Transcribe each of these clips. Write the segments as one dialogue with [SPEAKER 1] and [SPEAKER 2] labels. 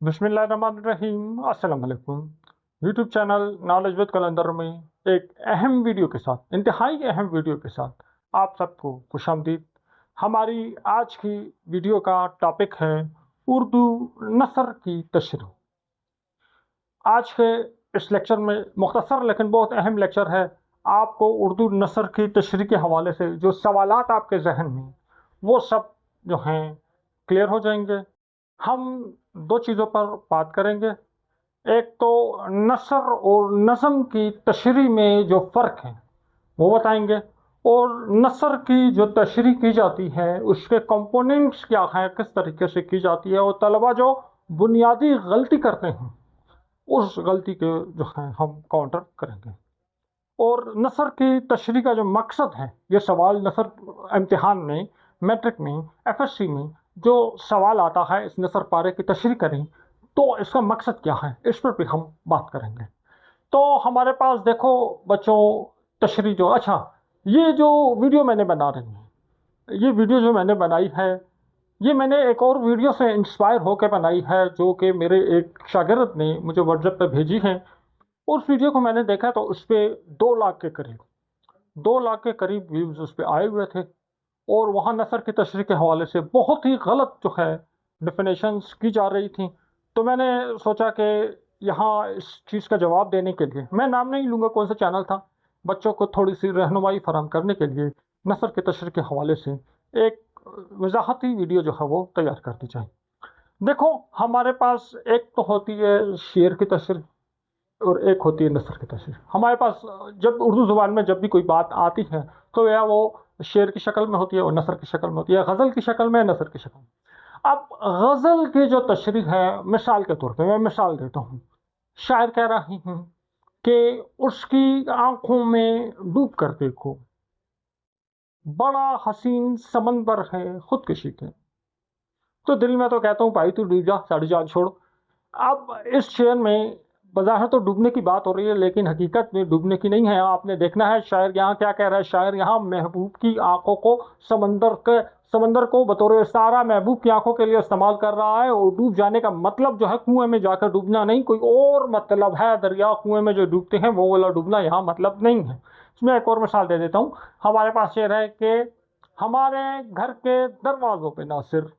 [SPEAKER 1] बिस्मिल्लाहिर्रहमानिर्रहीम अस्सलाम वालेकुम। यूट्यूब चैनल नॉलेज विद कलंदर में एक अहम वीडियो के साथ, इंतहाई अहम वीडियो के साथ आप सबको खुशामदीद। हमारी आज की वीडियो का टॉपिक है उर्दू नसर की तशरीह। आज के इस लेक्चर में मुख्तसर लेकिन बहुत अहम लेक्चर है। आपको उर्दू नसर की तशरीह के हवाले से जो सवालात आपके जहन में वो सब जो हैं क्लियर हो जाएंगे। हम दो चीज़ों पर बात करेंगे। एक तो नसर और नज़म की तशरीह में जो फ़र्क है वो बताएंगे, और नसर की जो तशरीह की जाती है उसके कंपोनेंट्स क्या हैं, किस तरीके से की जाती है, और तलबा जो बुनियादी गलती करते हैं उस गलती के जो है हम काउंटर करेंगे। और नसर की तशरीह का जो मकसद है, ये सवाल नसर इम्तिहान में, मैट्रिक में, एफएससी में जो सवाल आता है इस नसर पारे की तशरीह करें तो इसका मकसद क्या है, इस पर भी हम बात करेंगे। तो हमारे पास देखो बच्चों, तशरीह जो, अच्छा ये जो वीडियो मैंने बना रही है, ये वीडियो जो मैंने बनाई है ये मैंने एक और वीडियो से इंस्पायर होकर बनाई है जो कि मेरे एक शागिर्द ने मुझे व्हाट्सएप पे भेजी है। उस वीडियो को मैंने देखा तो उस पर 2 लाख के करीब 2 लाख के करीब व्यूज़ उस पर आए हुए थे, और वहाँ नसर की तशरीह के हवाले से बहुत ही गलत जो है डिफिनेशंस की जा रही थी। तो मैंने सोचा कि यहाँ इस चीज़ का जवाब देने के लिए, मैं नाम नहीं लूँगा कौन सा चैनल था, बच्चों को थोड़ी सी रहनुमाई फराहम करने के लिए नसर की तशरीह के हवाले से एक वजाहती वीडियो जो है वो तैयार कर दी जाए। देखो हमारे पास एक तो होती है शेर की तशरीह और एक होती है नसर की तशरीह। हमारे पास जब उर्दू ज़ुबान में जब भी कोई बात आती है तो या वो शेर की शक्ल में होती है और नसर की शक्ल में होती है, गज़ल की शक्ल में, नसर की शक्ल में। अब गज़ल की जो तशरीह है, मिसाल के तौर पे मैं मिसाल देता हूँ। शायर कह रही हूँ कि उसकी आंखों में डूब कर देखो, बड़ा हसीन समंदर है खुदकुशी के। तो दिल में तो कहता हूँ भाई तू डूब जा, साड़ी जान छोड़। अब इस शेर में बज़ाहिर तो डूबने की बात हो रही है लेकिन हकीकत में डूबने की नहीं है। आपने देखना है शायर यहाँ क्या कह रहा है। शायर यहाँ महबूब की आंखों को समंदर को बतौर इशारा महबूब की आंखों के लिए इस्तेमाल कर रहा है, और डूब जाने का मतलब जो है कुएं में जाकर डूबना नहीं, कोई और मतलब है। दरिया कुएं में जो डूबते हैं वो वाला डूबना यहाँ मतलब नहीं है। इसमें एक और मिसाल दे देता हूँ। हमारे पास शेर है कि हमारे घर के दरवाज़ों पे नासिर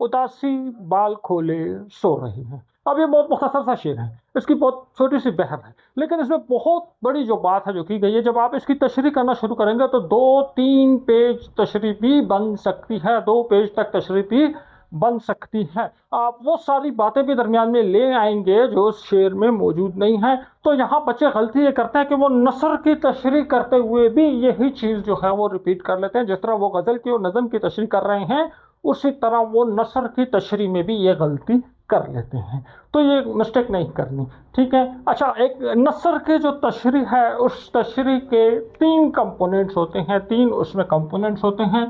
[SPEAKER 1] उदासी बाल खोले सो रही है। अब ये बहुत मुख्तसर सा शेर है, इसकी बहुत छोटी सी बहर है, लेकिन इसमें बहुत बड़ी जो बात है जो की गई है, जब आप इसकी तशरीह करना शुरू करेंगे तो 2-3 पेज तशरीह भी बन सकती है, 2 पेज तक तशरीह भी बन सकती है। आप वो सारी बातें भी दरमियान में ले आएंगे जो उस शेर में मौजूद नहीं है। तो यहाँ बच्चे गलती ये करते हैं कि वो नसर की तशरीह करते हुए भी यही चीज़ जो है वो रिपीट कर लेते हैं। जिस तरह वो गज़ल की और नज़म की तशरीह कर रहे हैं उसी तरह वो नसर की तशरीह में भी ये गलती कर लेते हैं। तो ये मिस्टेक नहीं करनी, ठीक है। अच्छा, एक नसर की जो तशरीह है उस तशरीह के 3 कंपोनेंट्स होते हैं, 3 उसमें कंपोनेंट्स होते हैं।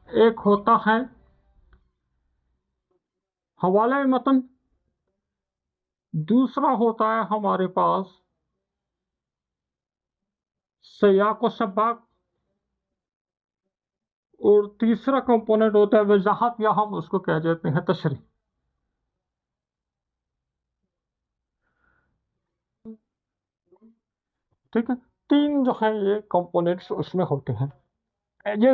[SPEAKER 1] एक होता है हवाला मतन, दूसरा होता है हमारे पास सयाक व सबाक, और तीसरा कंपोनेंट होता है वजाहत, या हम उसको कह देते हैं तशरीह। ठीक है, 3 जो है ये कंपोनेंट्स उसमें होते हैं। ये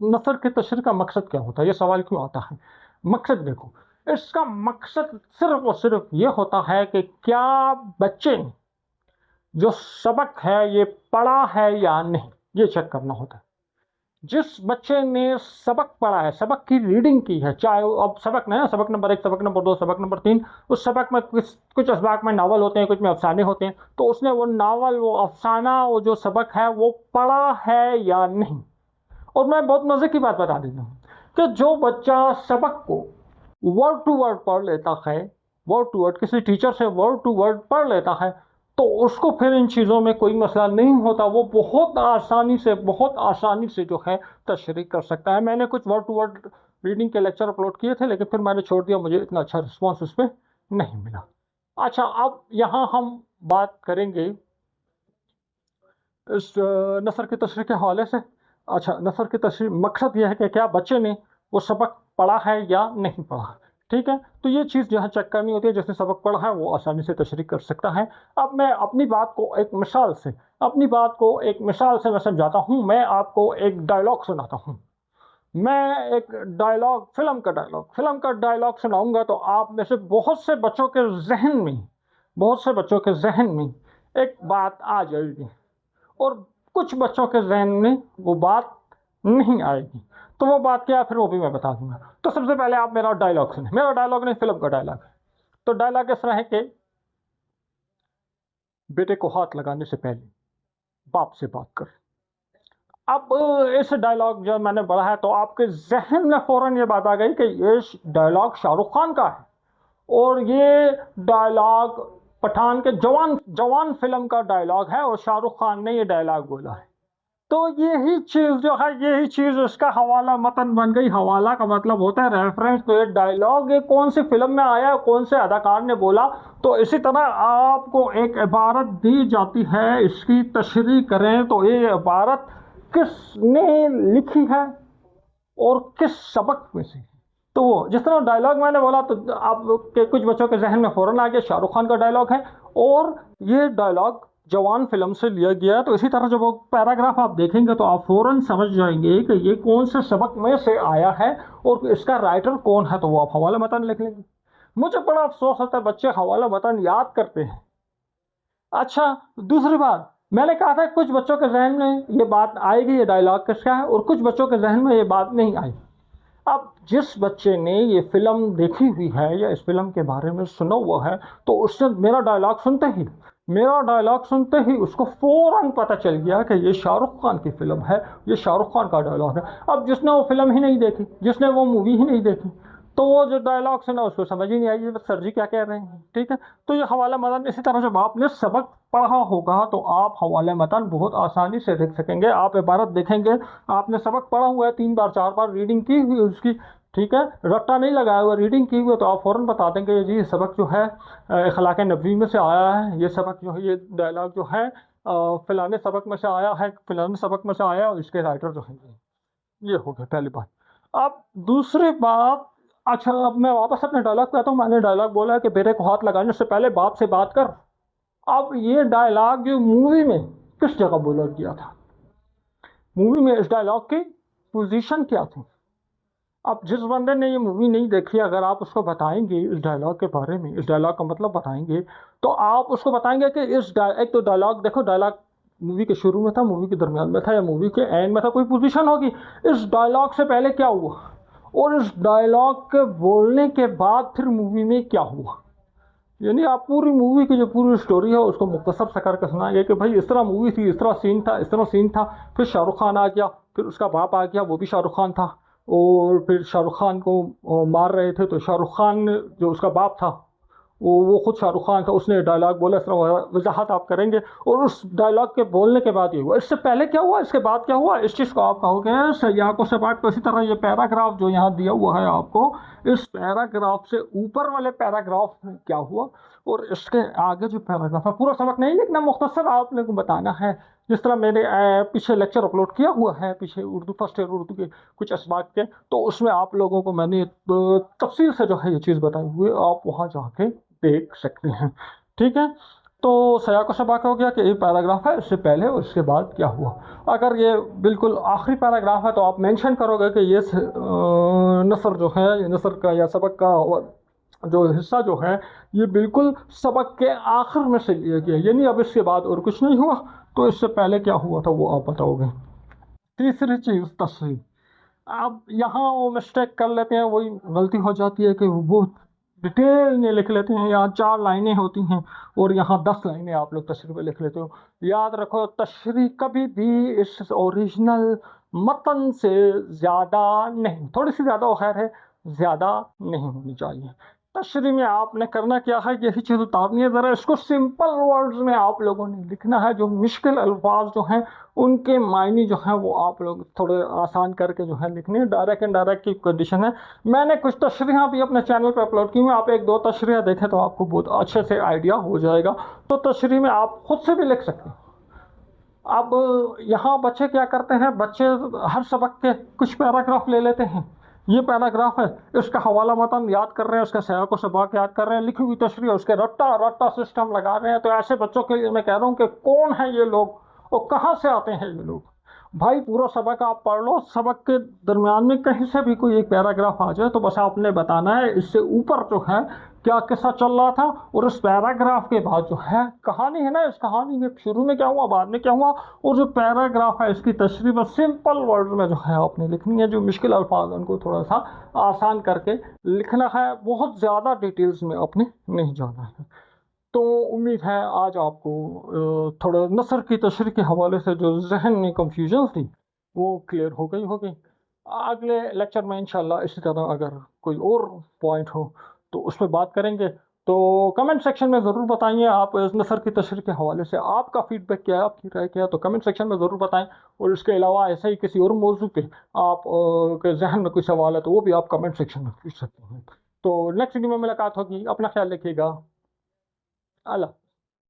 [SPEAKER 1] नसर के तशरीह का मकसद क्या होता है, ये सवाल क्यों आता है। मकसद देखो, इसका मकसद सिर्फ और सिर्फ ये होता है कि क्या बच्चे ने जो सबक है ये पढ़ा है या नहीं, ये चेक करना होता है। जिस बच्चे ने सबक पढ़ा है, सबक की रीडिंग की है, चाहे अब सबक नहीं, सबक नंबर 1, सबक नंबर 2, सबक नंबर 3, उस सबक में कुछ असबाक में नावल होते हैं, कुछ में अफसाने होते हैं, तो उसने वो नावल, वो अफसाना, वो जो सबक है वो पढ़ा है या नहीं। और मैं बहुत मज़े की बात बता देता हूँ कि जो बच्चा सबक को वर्ड टू वर्ड पढ़ लेता है, वर्ड टू वर्ड किसी टीचर से वर्ड टू वर्ड पढ़ लेता है, तो उसको फिर इन चीज़ों में कोई मसला नहीं होता। वो बहुत आसानी से जो है तशरीह कर सकता है। मैंने कुछ वर्ड टू वर्ड रीडिंग के लेक्चर अपलोड किए थे लेकिन फिर मैंने छोड़ दिया, मुझे इतना अच्छा रिस्पॉन्स उस पर नहीं मिला। अच्छा, अब यहाँ हम बात करेंगे इस नसर की तशरीह के हवाले से। अच्छा, नसर की तशरीह मकसद यह है कि क्या बच्चे ने वो सबक पढ़ा है या नहीं पढ़ा। ठीक है, तो ये चीज़ जो है चेक करनी होती है। जिसने सबक पढ़ा है वो आसानी से तशरीह कर सकता है। अब मैं अपनी बात को एक मिसाल से मैं समझाता हूँ। मैं आपको एक डायलॉग सुनाता हूँ। मैं एक डायलॉग फ़िल्म का डायलॉग सुनाऊँगा, तो आप में से बहुत से बच्चों के ज़हन में एक बात आ जाएगी और कुछ बच्चों के ज़हन में वो बात नहीं आएगी। तो वो बात क्या है फिर वो भी मैं बता दूँगा। तो सबसे पहले आप मेरा डायलॉग सुनें। मेरा डायलॉग नहीं, फ़िल्म का डायलॉग है। तो डायलॉग इस तरह है कि बेटे को हाथ लगाने से पहले बाप से बात कर। अब इस डायलॉग जो मैंने पढ़ा है तो आपके ज़हन में फ़ौरन ये बात आ गई कि ये डायलॉग शाहरुख खान का है और ये डायलॉग पठान के जवान फ़िल्म का डायलॉग है और शाहरुख खान ने ये डायलॉग बोला है। तो यही चीज़ उसका हवाला मतन बन गई। हवाला का मतलब होता है रेफरेंस। तो ये डायलॉग ये कौन सी फ़िल्म में आया, कौन से अदाकार ने बोला। तो इसी तरह आपको एक इबारत दी जाती है, इसकी तशरीह करें तो ये इबारत किसने लिखी है और किस सबक में से। तो वो जिस तरह डायलॉग मैंने बोला तो आपके कुछ बच्चों के जहन में फ़ौरन आ गया शाहरुख खान का डायलॉग है और ये डायलॉग जवान फ़िल्म से लिया गया है। तो इसी तरह जब वो पैराग्राफ आप देखेंगे तो आप फ़ौरन समझ जाएंगे कि ये कौन से सबक में से आया है और इसका राइटर कौन है। तो वो आप हवाला मतन लिख लेंगे। मुझे बड़ा अफसोस होता है बच्चे हवाला मतन याद करते हैं। अच्छा, दूसरी बात मैंने कहा था कुछ बच्चों के जहन में ये बात आएगी, ये डायलॉग किसका है, और कुछ बच्चों के जहन में ये बात नहीं आई। अब जिस बच्चे ने ये फ़िल्म देखी हुई है या इस फ़िल्म के बारे में सुना हुआ है तो उससे मेरा डायलॉग सुनते ही उसको फ़ौरन पता चल गया कि ये शाहरुख खान की फ़िल्म है, ये शाहरुख खान का डायलॉग है। अब जिसने वो फ़िल्म ही नहीं देखी, जिसने वो मूवी ही नहीं देखी, तो वो जो डायलॉग सुना उसको समझ ही नहीं आई सर जी क्या कह रहे हैं। ठीक है, तो ये हवाला मतन इसी तरह जब आपने सबक पढ़ा होगा तो आप हवाले मतन बहुत आसानी से देख सकेंगे। आप इबारत देखेंगे, आपने सबक पढ़ा हुआ है 3 बार 4 बार रीडिंग की हुई उसकी, ठीक है, रट्टा नहीं लगाया हुआ, रीडिंग की हुई, तो आप फ़ौरन बता देंगे जी ये सबक जो है अखलाक नबवी में से आया है, ये सबक जो है, ये डायलॉग जो है फ़लाने सबक में से आया है, फ़लाने सबक में से आया और इसके राइटर जो हैं ये हो गया पहली बात। अब दूसरी बात, अच्छा अब मैं वापस अपने डायलॉग पे आता हूँ। मैंने डायलॉग बोला है कि बेटे को हाथ लगाने से पहले बाप से बात कर। अब ये डायलॉग जो मूवी में किस जगह बोला गया था, मूवी में इस डायलॉग की पोजीशन क्या थी। अब जिस बंदे ने ये मूवी नहीं देखी, अगर आप उसको बताएंगे इस डायलॉग के बारे में, इस डायलॉग का मतलब बताएंगे, तो आप उसको बताएंगे कि एक तो डायलॉग देखो, डायलॉग मूवी के शुरू में था, मूवी के दरमियान में था या मूवी के एंड में था, कोई पोजीशन होगी। इस डायलॉग से पहले क्या हुआ और इस डायलॉग के बोलने के बाद फिर मूवी में क्या हुआ। यानी आप पूरी मूवी की जो पूरी स्टोरी है उसको मुख्तसर सा करके सुनाएंगे कि भाई इस तरह मूवी थी, इस तरह सीन था, इस तरह सीन था, फिर शाहरुख खान आ गया, फिर उसका बाप आ गया, वो भी शाहरुख खान था, और फिर शाहरुख खान को मार रहे थे तो शाहरुख खान जो उसका बाप था वो खुद शाहरुख खान था, उसने डायलॉग बोला। इस तरह वजाहत आप करेंगे और उस डायलॉग के बोलने के बाद ये हुआ, इससे पहले क्या हुआ, इसके बाद क्या हुआ, इस चीज़ को आप कहोगे सयाको सबाक। तो इसी तरह ये पैराग्राफ जो यहाँ दिया हुआ है आपको, इस पैराग्राफ से ऊपर वाले पैराग्राफ में क्या हुआ और इसके आगे जो पैराग्राफ है, पूरा सबक नहीं लिखना, मुख्तसर आप लोगों को बताना है। जिस तरह मैंने पीछे लेक्चर अपलोड किया हुआ है, पीछे उर्दू फर्स्ट ईयर उर्दू के कुछ असबाक के, तो उसमें आप लोगों को मैंने तफसील से जो है ये चीज़ बताई हुई है, आप वहाँ जाके देख सकते हैं। ठीक है, तो सयाको सबाक हो गया कि ये पैराग्राफ है, इससे पहले और इसके बाद क्या हुआ। अगर ये बिल्कुल आखिरी पैराग्राफ है तो आप मेंशन करोगे कि ये नसर जो है, ये नसर का या सबक का जो हिस्सा जो है ये बिल्कुल सबक के आखिर में से लिया गया, यानी अब इसके बाद और कुछ नहीं हुआ, तो इससे पहले क्या हुआ था वो आप बताओगे। तीसरी चीज़ तस्वीर। अब यहाँ वो मिस्टेक कर लेते हैं, वही गलती हो जाती है कि वो डिटेल में लिख लेते हैं। यहाँ 4 लाइनें होती हैं और यहाँ 10 लाइनें आप लोग तशरीह पे लिख लेते हो। याद रखो, तशरीह कभी भी इस ओरिजिनल मतन से ज़्यादा नहीं, थोड़ी सी ज़्यादा खैर है, ज़्यादा नहीं होनी चाहिए। तशरीह में आपने करना क्या है, यही चीज़ उतारनी है। ज़रा इसको सिंपल वर्ड्स में आप लोगों ने लिखना है। जो मुश्किल अल्फाज जो हैं उनके मायने जो हैं वो आप लोग थोड़े आसान करके जो है लिखने। डायरेक्ट एंड डायरेक्ट की कंडीशन है। मैंने कुछ तशरीह भी अपने चैनल पर अपलोड की हुई, आप 1-2 तशरीह देखें तो आपको बहुत अच्छे से आइडिया हो जाएगा। तो तशरीह में आप खुद से भी लिख सकते हैं। अब यहाँ बच्चे क्या करते हैं, बच्चे हर सबक के कुछ पैराग्राफ ले लेते हैं ये पैराग्राफ है, इसका हवाला मतन याद कर रहे हैं, उसका सयाको सबक याद कर रहे हैं, लिखी हुई तशरीह, उसके रट्टा रट्टा सिस्टम लगा रहे हैं। तो ऐसे बच्चों के लिए मैं कह रहा हूँ कि कौन है ये लोग और कहाँ से आते हैं ये लोग। भाई पूरा सबक आप पढ़ लो, सबक के दरमियान में कहीं से भी कोई एक पैराग्राफ आ जाए तो बस आपने बताना है इससे ऊपर जो है क्या किस्सा चल रहा था, और इस पैराग्राफ के बाद जो है कहानी है ना, इस कहानी में शुरू में क्या हुआ, बाद में क्या हुआ, और जो पैराग्राफ है इसकी तशरीह बस सिंपल वर्ड में जो है आपने लिखनी है। जो मुश्किल अल्फाज उनको थोड़ा सा आसान करके लिखना है, बहुत ज़्यादा डिटेल्स में आपने नहीं जाना है। तो उम्मीद है आज आपको थोड़ा नसर की तशरीह के हवाले से जो जहन में कंफ्यूजन थी वो क्लियर हो गई होगी। अगले लेक्चर में इंशाल्लाह इसी तरह अगर कोई और पॉइंट हो तो उस पर बात करेंगे। तो कमेंट सेक्शन में ज़रूर बताइए आप इस नसर की तशरीह के हवाले से आपका फीडबैक क्या है, आपकी राय क्या है, तो कमेंट सेक्शन में ज़रूर बताएं। और इसके अलावा ऐसे ही किसी और मौजू पे आप के जहन में कोई सवाल है तो वो भी आप कमेंट सेक्शन में पूछ सकते हैं। तो नेक्स्ट वीडियो में मुलाकात होगी, अपना ख्याल रखिएगा। अल्लाह।